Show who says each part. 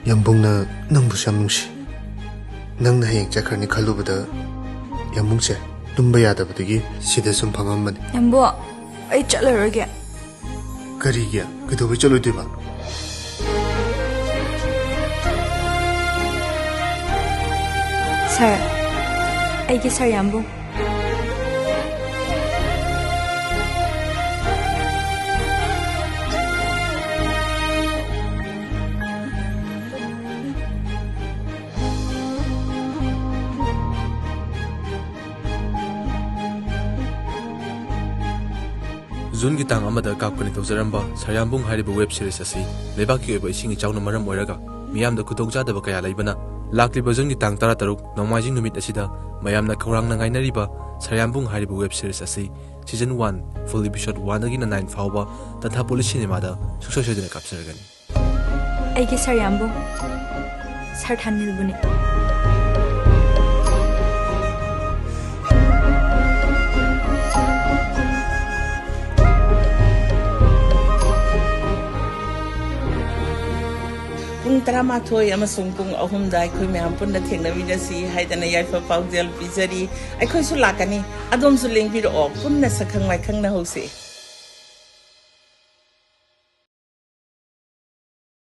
Speaker 1: Yaambungna nangbu sam nungsi. Nangna hayang chakharni khalubada Yaambungse tumba yadabadagi sida sum phamamani.
Speaker 2: Yaambung, ai chaloroge.
Speaker 1: Kariga kidoba chaloidiba.
Speaker 2: Sir, aigi sir Yaambung.
Speaker 3: June ki tang amada kapkani tawjaramba Yaambung hariba web series asi lebaki oiba ising ichawna maram oiraga miyamda khudongchadaba kaya laibana lakliba June ki tang 13 nongmaijing numit asida mayamna khawrangna ngainariba Yaambung hariba web series asi season 1 full episode 1 dagina 9 fawba Tanthapolis cinema da suksosodina kapsaragani
Speaker 2: aigi sir Yaambung sir thanilbuni
Speaker 4: Pung Taramathoy amasung pung ahumda aikhoi myam punna thengnaminasi haidana yaifa paujal pizari aikhoi su lakani adom su lengpiro punna sakhang mai khangna hose